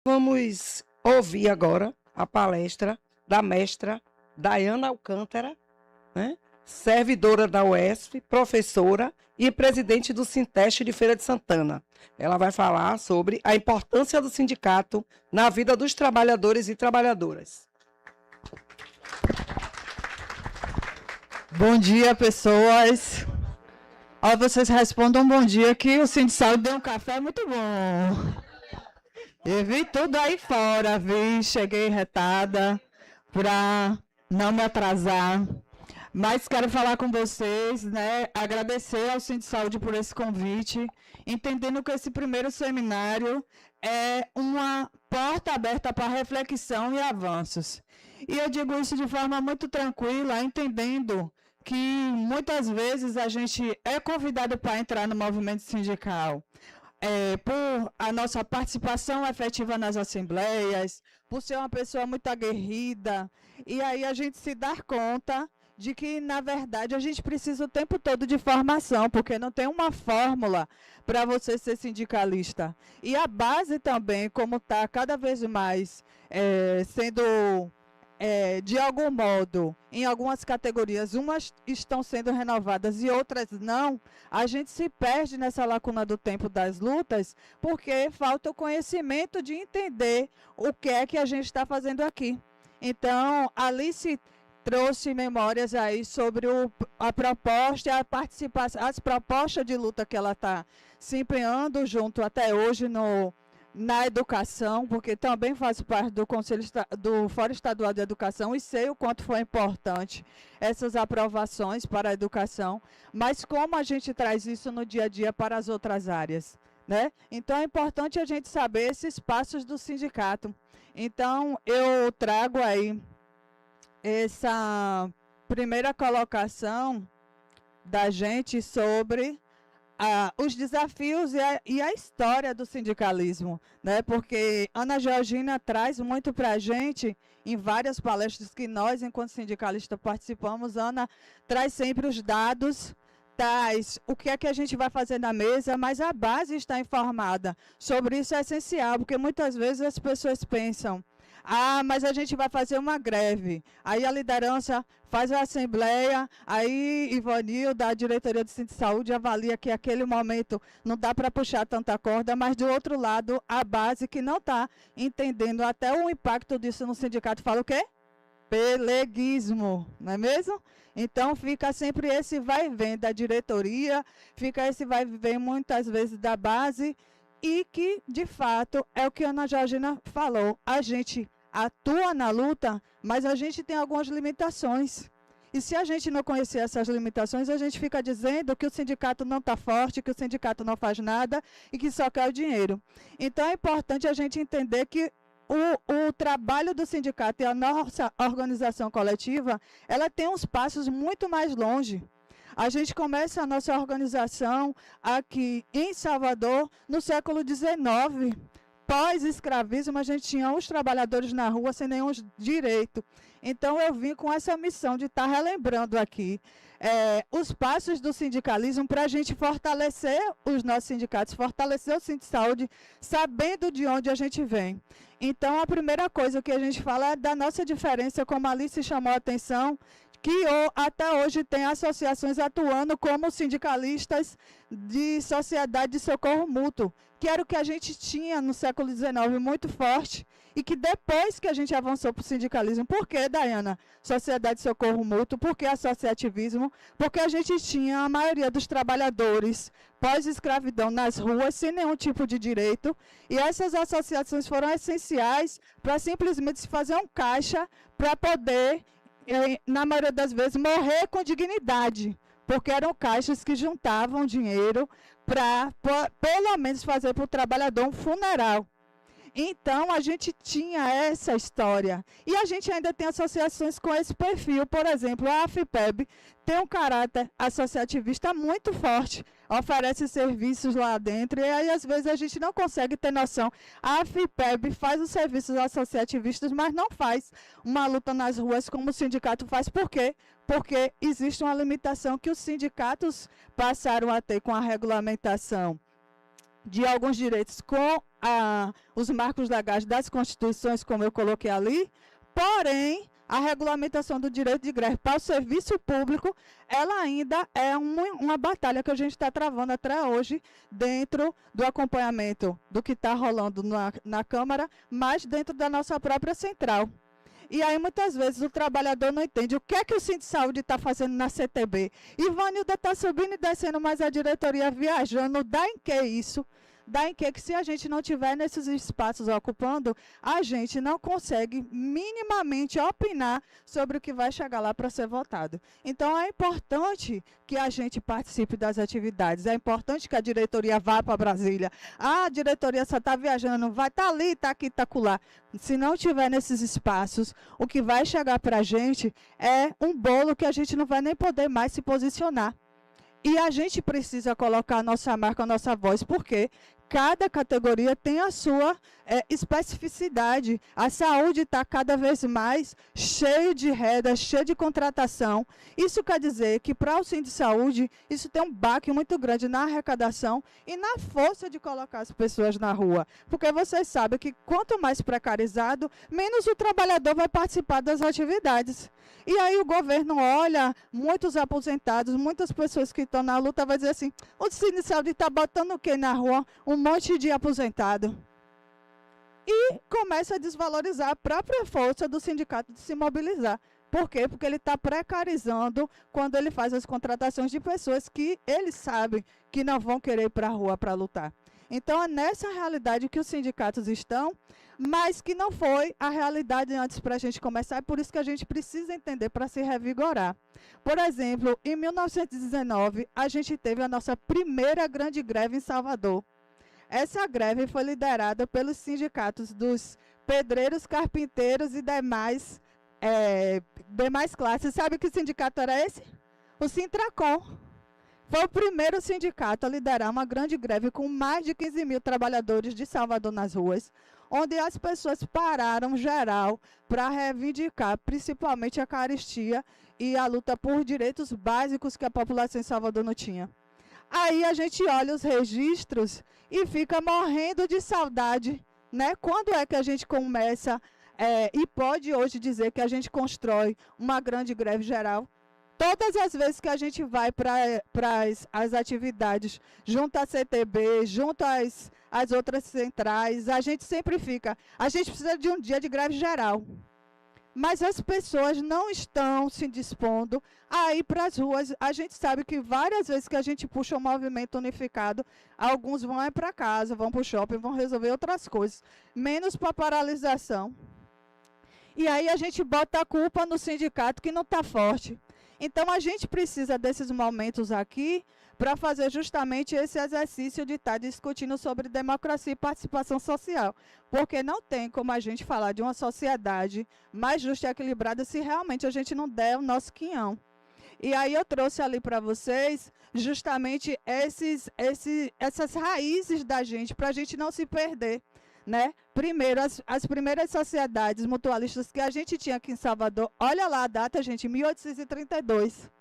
Vamos ouvir agora a palestra da mestra Dayana Alcântara, né? Servidora da UESP, professora e presidente do Sinteste de Feira de Santana. Ela vai falar sobre a importância do sindicato na vida dos trabalhadores e trabalhadoras. Bom dia, pessoas. Ó, vocês respondam bom dia, que o Sindical deu um café muito bom. Eu vi tudo aí fora, cheguei retada para não me atrasar. Mas quero falar com vocês, né? Agradecer ao Sindisaúde por esse convite, entendendo que esse primeiro seminário é uma porta aberta para reflexão e avanços. E eu digo isso de forma muito tranquila, entendendo que muitas vezes a gente é convidado para entrar no movimento sindical. Por a nossa participação efetiva nas assembleias, por ser uma pessoa muito aguerrida, e aí a gente se dá conta de que, na verdade, a gente precisa o tempo todo de formação, porque não tem uma fórmula para você ser sindicalista. E a base também, como está cada vez mais sendo, de algum modo, em algumas categorias, umas estão sendo renovadas e outras não, a gente se perde nessa lacuna do tempo das lutas, porque falta o conhecimento de entender o que é que a gente está fazendo aqui. Então, Alice trouxe memórias aí sobre a proposta e a participação, as propostas de luta que ela está se empenhando junto até hoje na educação, porque também faço parte do Conselho do Fórum Estadual de Educação e sei o quanto foi importante essas aprovações para a educação, mas como a gente traz isso no dia a dia para as outras áreas, né? Então é importante a gente saber esses passos do sindicato. Então eu trago aí essa primeira colocação da gente sobre os desafios e a história do sindicalismo, né? Porque Ana Georgina traz muito para a gente, em várias palestras que nós, enquanto sindicalistas, participamos, Ana traz sempre os dados, traz o que é que a gente vai fazer na mesa, mas a base está informada. Sobre isso é essencial, porque muitas vezes as pessoas pensam: mas a gente vai fazer uma greve. Aí a liderança faz a assembleia, aí Ivanil, da diretoria do Sindicato de Saúde, avalia que aquele momento não dá para puxar tanta corda, mas do outro lado, a base que não está entendendo até o impacto disso no sindicato fala o quê? Peleguismo, não é mesmo? Então fica sempre esse vai e vem da diretoria, fica esse vai e vem muitas vezes da base, e que, de fato, é o que a Ana Georgina falou. A gente atua na luta, mas a gente tem algumas limitações. E se a gente não conhecer essas limitações, a gente fica dizendo que o sindicato não está forte, que o sindicato não faz nada e que só quer o dinheiro. Então é importante a gente entender que o trabalho do sindicato e a nossa organização coletiva, ela tem uns passos muito mais longe. A gente começa a nossa organização aqui em Salvador no século XIX. Pós-escravismo, a gente tinha os trabalhadores na rua sem nenhum direito. Então, eu vim com essa missão de estar relembrando aqui os passos do sindicalismo para a gente fortalecer os nossos sindicatos, fortalecer o Sindisaúde, sabendo de onde a gente vem. Então, a primeira coisa que a gente fala é da nossa diferença, como a Alice chamou a atenção, que até hoje tem associações atuando como sindicalistas de sociedade de socorro mútuo, que era o que a gente tinha no século XIX muito forte, e que depois que a gente avançou para o sindicalismo, por que, Dayana? Sociedade de socorro mútuo, por que associativismo? Porque a gente tinha a maioria dos trabalhadores pós-escravidão nas ruas, sem nenhum tipo de direito, e essas associações foram essenciais para simplesmente se fazer um caixa para poder, na maioria das vezes, morrer com dignidade, porque eram caixas que juntavam dinheiro para, pelo menos, fazer para o trabalhador um funeral. Então, a gente tinha essa história. E a gente ainda tem associações com esse perfil. Por exemplo, a AFIPEB tem um caráter associativista muito forte, oferece serviços lá dentro, e aí, às vezes, a gente não consegue ter noção. A AFIPEB faz os serviços associativistas, mas não faz uma luta nas ruas como o sindicato faz. Por quê? Porque existe uma limitação que os sindicatos passaram a ter com a regulamentação de alguns direitos com os marcos legais das constituições, como eu coloquei ali, porém, a regulamentação do direito de greve para o serviço público, ela ainda é uma batalha que a gente está travando até hoje dentro do acompanhamento do que está rolando na Câmara, mas dentro da nossa própria central. E aí, muitas vezes, o trabalhador não entende o que é que o Sindsaúde está fazendo na CTB. Ivanilda está subindo e descendo, mas a diretoria viajando, dá em que isso? Dá em que se a gente não tiver nesses espaços ocupando, a gente não consegue minimamente opinar sobre o que vai chegar lá para ser votado. Então, é importante que a gente participe das atividades, é importante que a diretoria vá para Brasília. A diretoria só está viajando, vai estar ali, está aqui, está acolá. Se não tiver nesses espaços, o que vai chegar para a gente é um bolo que a gente não vai nem poder mais se posicionar. E a gente precisa colocar a nossa marca, a nossa voz, porque cada categoria tem a sua especificidade. A saúde está cada vez mais cheio de renda, cheio de contratação. Isso quer dizer que para o Sindsaúde, isso tem um baque muito grande na arrecadação e na força de colocar as pessoas na rua. Porque vocês sabem que quanto mais precarizado, menos o trabalhador vai participar das atividades. E aí o governo olha, muitos aposentados, muitas pessoas que estão na luta, vai dizer assim, o Sindsaúde está botando o quê na rua? Um monte de aposentado. E começa a desvalorizar a própria força do sindicato de se mobilizar. Por quê? Porque ele está precarizando quando ele faz as contratações de pessoas que ele sabe que não vão querer ir para a rua para lutar. Então, é nessa realidade que os sindicatos estão, mas que não foi a realidade antes para a gente começar, é por isso que a gente precisa entender para se revigorar. Por exemplo, em 1919, a gente teve a nossa primeira grande greve em Salvador. Essa greve foi liderada pelos sindicatos dos pedreiros, carpinteiros e demais classes. Sabe que sindicato era esse? O Sintracom. Foi o primeiro sindicato a liderar uma grande greve com mais de 15 mil trabalhadores de Salvador nas ruas, onde as pessoas pararam geral para reivindicar principalmente a carestia e a luta por direitos básicos que a população em Salvador não tinha. Aí a gente olha os registros e fica morrendo de saudade, né? Quando é que a gente começa e pode hoje dizer que a gente constrói uma grande greve geral? Todas as vezes que a gente vai para as atividades, junto à CTB, junto às outras centrais, a gente sempre fica, a gente precisa de um dia de greve geral. Mas as pessoas não estão se dispondo a ir para as ruas. A gente sabe que várias vezes que a gente puxa um movimento unificado, alguns vão para casa, vão para o shopping, vão resolver outras coisas, menos para paralisação. E aí a gente bota a culpa no sindicato que não está forte. Então, a gente precisa desses momentos aqui para fazer justamente esse exercício de estar discutindo sobre democracia e participação social. Porque não tem como a gente falar de uma sociedade mais justa e equilibrada se realmente a gente não der o nosso quinhão. E aí eu trouxe ali para vocês justamente essas raízes da gente, para a gente não se perder. Né? Primeiro, as primeiras sociedades mutualistas que a gente tinha aqui em Salvador, olha lá a data, gente, 1832.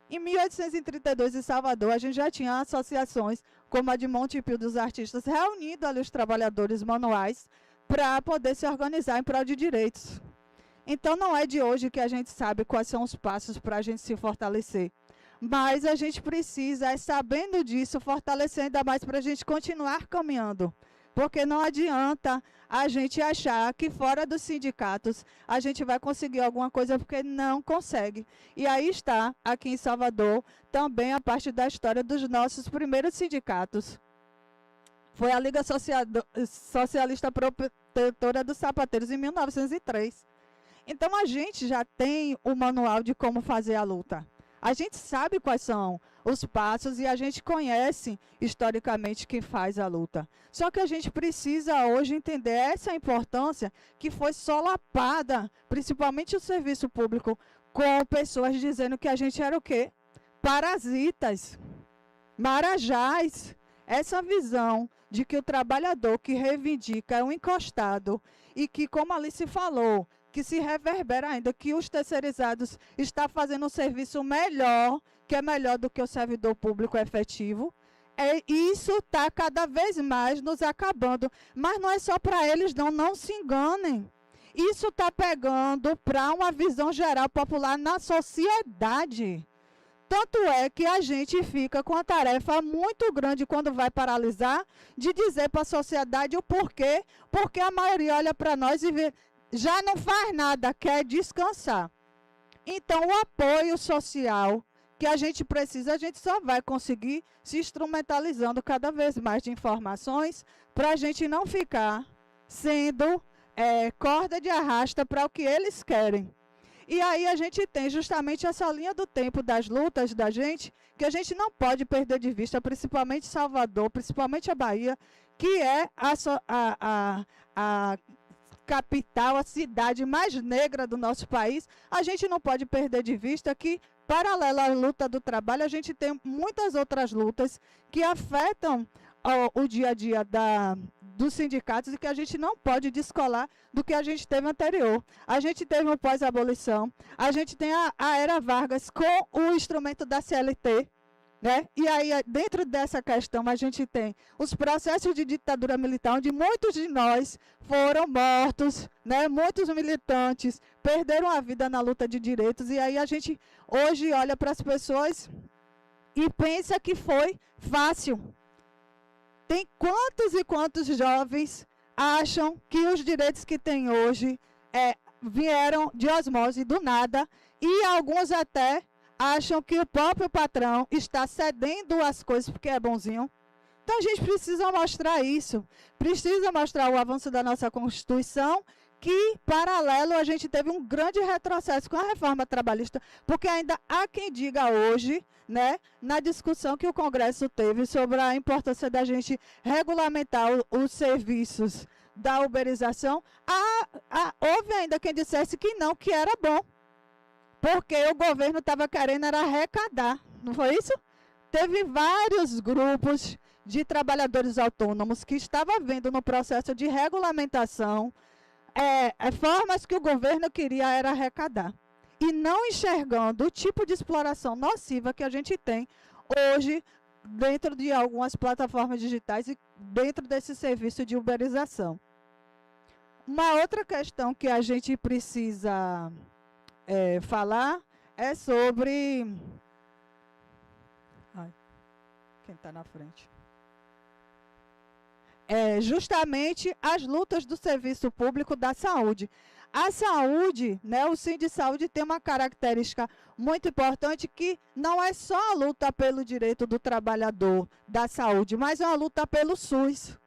Em 1832, em Salvador, a gente já tinha associações como a de Montepio dos Artistas, reunindo ali os trabalhadores manuais para poder se organizar em prol de direitos. Então, não é de hoje que a gente sabe quais são os passos para a gente se fortalecer. Mas a gente precisa, sabendo disso, fortalecer ainda mais para a gente continuar caminhando. Porque não adianta a gente achar que fora dos sindicatos a gente vai conseguir alguma coisa, porque não consegue. E aí está, aqui em Salvador, também a parte da história dos nossos primeiros sindicatos. Foi a Liga Socialista Protetora dos Sapateiros, em 1903. Então, a gente já tem o manual de como fazer a luta. A gente sabe quais são os passos e a gente conhece historicamente quem faz a luta. Só que a gente precisa hoje entender essa importância que foi solapada, principalmente o serviço público, com pessoas dizendo que a gente era o quê? Parasitas, marajás. Essa visão de que o trabalhador que reivindica é um encostado e que, como a Alice falou, que se reverbera ainda, que os terceirizados estão fazendo um serviço melhor, que é melhor do que o servidor público efetivo. Isso está cada vez mais nos acabando. Mas não é só para eles, não se enganem. Isso está pegando para uma visão geral popular na sociedade. Tanto é que a gente fica com a tarefa muito grande quando vai paralisar, de dizer para a sociedade o porquê, porque a maioria olha para nós e vê, já não faz nada, quer descansar. Então, o apoio social que a gente precisa, a gente só vai conseguir se instrumentalizando cada vez mais de informações para a gente não ficar sendo corda de arrasta para o que eles querem. E aí a gente tem justamente essa linha do tempo das lutas da gente, que a gente não pode perder de vista, principalmente Salvador, principalmente a Bahia, que é a capital, a cidade mais negra do nosso país. A gente não pode perder de vista que, paralelo à luta do trabalho, a gente tem muitas outras lutas que afetam o dia a dia dos sindicatos e que a gente não pode descolar do que a gente teve anterior. A gente teve o pós-abolição, a gente tem a Era Vargas com o instrumento da CLT, né? E aí, dentro dessa questão, a gente tem os processos de ditadura militar, onde muitos de nós foram mortos, né? Muitos militantes perderam a vida na luta de direitos, e aí a gente hoje olha para as pessoas e pensa que foi fácil. Tem quantos e quantos jovens acham que os direitos que têm hoje vieram de osmose do nada, e alguns até acham que o próprio patrão está cedendo as coisas porque é bonzinho. Então a gente precisa mostrar isso, precisa mostrar o avanço da nossa Constituição, que, paralelo, a gente teve um grande retrocesso com a reforma trabalhista, porque ainda há quem diga hoje, né, na discussão que o Congresso teve sobre a importância da gente regulamentar os serviços da uberização, houve ainda quem dissesse que não, que era bom, porque o governo estava querendo era arrecadar, não foi isso? Teve vários grupos de trabalhadores autônomos que estavam vendo no processo de regulamentação formas que o governo queria era arrecadar. E não enxergando o tipo de exploração nociva que a gente tem hoje dentro de algumas plataformas digitais e dentro desse serviço de uberização. Uma outra questão que a gente precisa falar é sobre... quem está na frente? Justamente as lutas do serviço público da saúde. A saúde, né, o Sindisaúde tem uma característica muito importante, que não é só a luta pelo direito do trabalhador da saúde, mas é uma luta pelo SUS,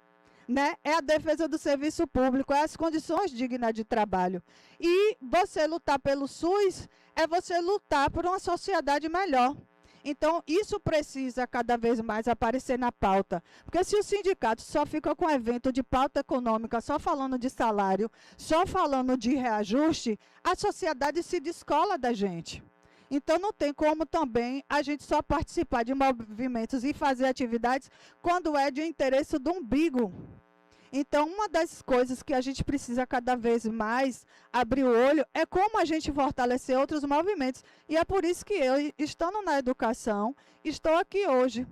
né? É a defesa do serviço público, é as condições dignas de trabalho. E você lutar pelo SUS é você lutar por uma sociedade melhor. Então, isso precisa cada vez mais aparecer na pauta. Porque se o sindicato só fica com evento de pauta econômica, só falando de salário, só falando de reajuste, a sociedade se descola da gente. Então, não tem como também a gente só participar de movimentos e fazer atividades quando é de interesse do umbigo. Então, uma das coisas que a gente precisa cada vez mais abrir o olho é como a gente fortalecer outros movimentos. E é por isso que eu, estando na educação, estou aqui hoje.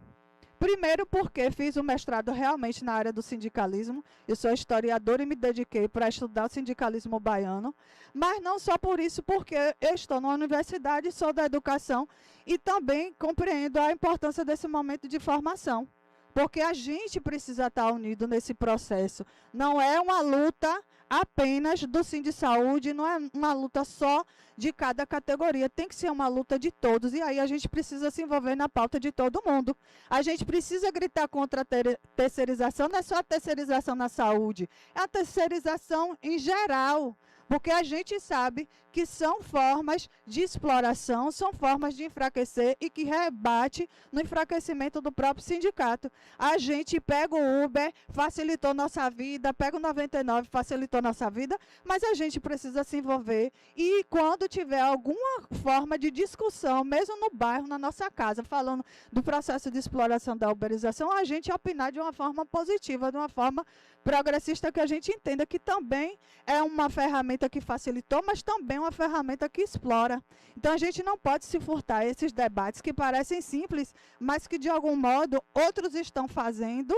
Primeiro porque fiz o mestrado realmente na área do sindicalismo. Eu sou historiadora e me dediquei para estudar o sindicalismo baiano. Mas não só por isso, porque eu estou na universidade, sou da educação e também compreendo a importância desse momento de formação. Porque a gente precisa estar unido nesse processo. Não é uma luta apenas do Sindisaúde, não é uma luta só de cada categoria. Tem que ser uma luta de todos. E aí a gente precisa se envolver na pauta de todo mundo. A gente precisa gritar contra a terceirização. Não é só a terceirização na saúde, é a terceirização em geral. Porque a gente sabe que são formas de exploração, são formas de enfraquecer e que rebate no enfraquecimento do próprio sindicato. A gente pega o Uber, facilitou nossa vida, pega o 99, facilitou nossa vida, mas a gente precisa se envolver e quando tiver alguma forma de discussão, mesmo no bairro, na nossa casa, falando do processo de exploração da uberização, a gente opinar de uma forma positiva, de uma forma progressista, que a gente entenda que também é uma ferramenta ferramenta que facilitou, mas também uma ferramenta que explora. Então, a gente não pode se furtar a esses debates que parecem simples, mas que, de algum modo, outros estão fazendo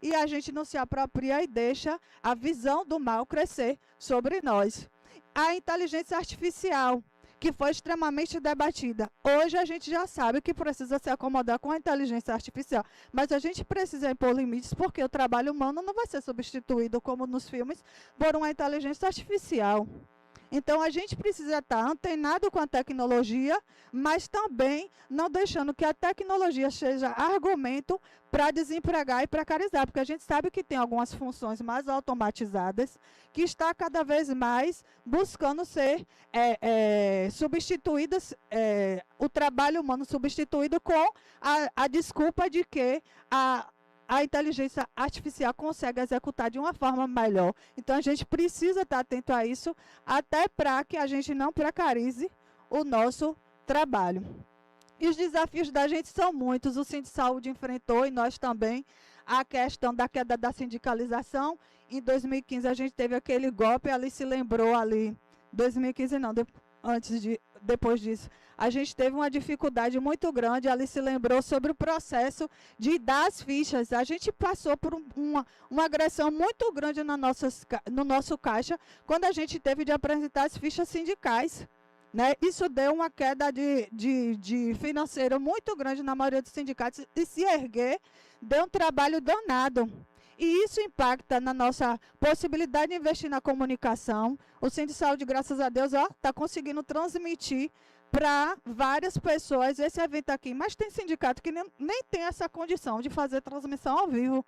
e a gente não se apropria e deixa a visão do mal crescer sobre nós. A inteligência artificial, que foi extremamente debatida. Hoje a gente já sabe que precisa se acomodar com a inteligência artificial, mas a gente precisa impor limites, porque o trabalho humano não vai ser substituído, como nos filmes, por uma inteligência artificial. Então, a gente precisa estar antenado com a tecnologia, mas também não deixando que a tecnologia seja argumento para desempregar e precarizar, porque a gente sabe que tem algumas funções mais automatizadas que está cada vez mais buscando ser substituídas, o trabalho humano substituído com a desculpa de que a inteligência artificial consegue executar de uma forma melhor. Então, a gente precisa estar atento a isso, até para que a gente não precarize o nosso trabalho. E os desafios da gente são muitos. O Sindsaúde enfrentou, e nós também, a questão da queda da sindicalização. Em 2015, a gente teve aquele golpe, ali se lembrou, 2015 não, depois disso, a gente teve uma dificuldade muito grande, ali se lembrou sobre o processo de dar as fichas. A gente passou por uma agressão muito grande no nosso caixa, quando a gente teve de apresentar as fichas sindicais. Né? Isso deu uma queda de financeiro muito grande na maioria dos sindicatos, e se erguer deu um trabalho danado. E isso impacta na nossa possibilidade de investir na comunicação. O Sindsaúde, graças a Deus, está conseguindo transmitir para várias pessoas esse evento aqui. Mas tem sindicato que nem tem essa condição de fazer transmissão ao vivo.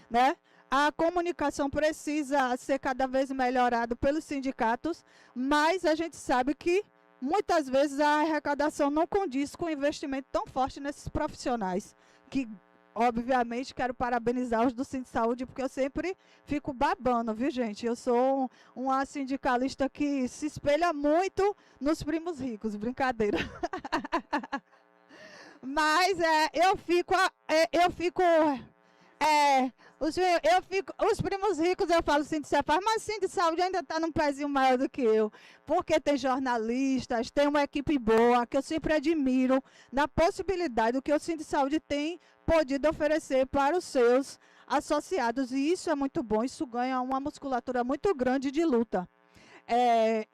Né? A comunicação precisa ser cada vez melhorada pelos sindicatos, mas a gente sabe que muitas vezes a arrecadação não condiz com o investimento tão forte nesses profissionais, que obviamente quero parabenizar os do Sindsaúde, porque eu sempre fico babando, viu, gente? Eu sou uma sindicalista que se espelha muito nos primos ricos, brincadeira. Mas os primos ricos, eu falo Sindsaúde, mas Sindsaúde ainda está num pezinho maior do que eu, porque tem jornalistas, tem uma equipe boa, que eu sempre admiro, na possibilidade do que o Sindsaúde tem podido oferecer para os seus associados, e isso é muito bom, isso ganha uma musculatura muito grande de luta.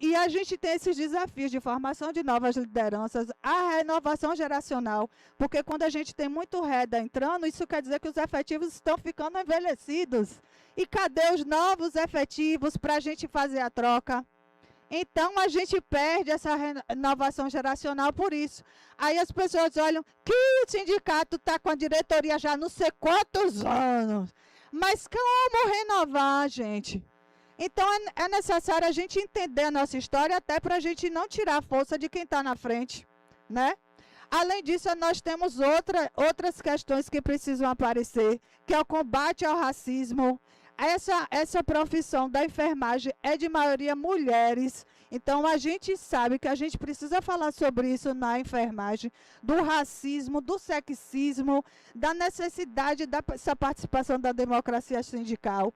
E a gente tem esses desafios de formação de novas lideranças, a renovação geracional, porque quando a gente tem muito REDA entrando, isso quer dizer que os efetivos estão ficando envelhecidos. E cadê os novos efetivos para a gente fazer a troca? Então, a gente perde essa renovação geracional por isso. Aí as pessoas olham que o sindicato está com a diretoria já não sei quantos anos. Mas como renovar, gente? Então, é necessário a gente entender a nossa história, até para a gente não tirar a força de quem está na frente, né? Além disso, nós temos outras questões que precisam aparecer, que é o combate ao racismo. Essa profissão da enfermagem é de maioria mulheres, então a gente sabe que a gente precisa falar sobre isso na enfermagem, do racismo, do sexismo, da necessidade dessa participação da democracia sindical,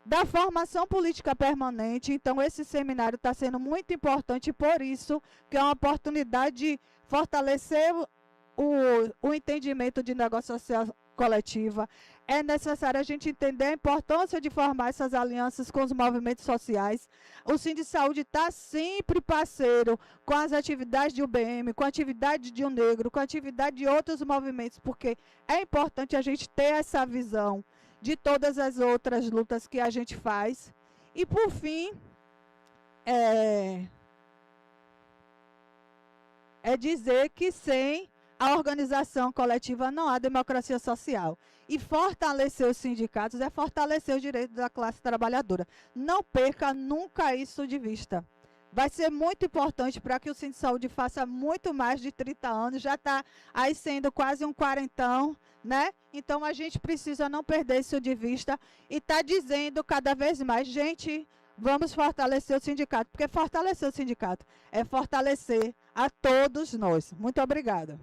da formação política permanente. Então, esse seminário está sendo muito importante por isso, que é uma oportunidade de fortalecer o entendimento de negociação coletiva. É necessário a gente entender a importância de formar essas alianças com os movimentos sociais. O Sindsaúde está sempre parceiro com as atividades de UBM, com a atividade de O Negro, com a atividade de outros movimentos, porque é importante a gente ter essa visão de todas as outras lutas que a gente faz. E, por fim, dizer que sem a organização coletiva não há democracia social. E fortalecer os sindicatos é fortalecer os direitos da classe trabalhadora. Não perca nunca isso de vista. Vai ser muito importante para que o Sindsaúde faça muito mais de 30 anos, já está aí sendo quase um quarentão, né? Então, a gente precisa não perder isso de vista e está dizendo cada vez mais, gente, vamos fortalecer o sindicato, porque fortalecer o sindicato é fortalecer a todos nós. Muito obrigada.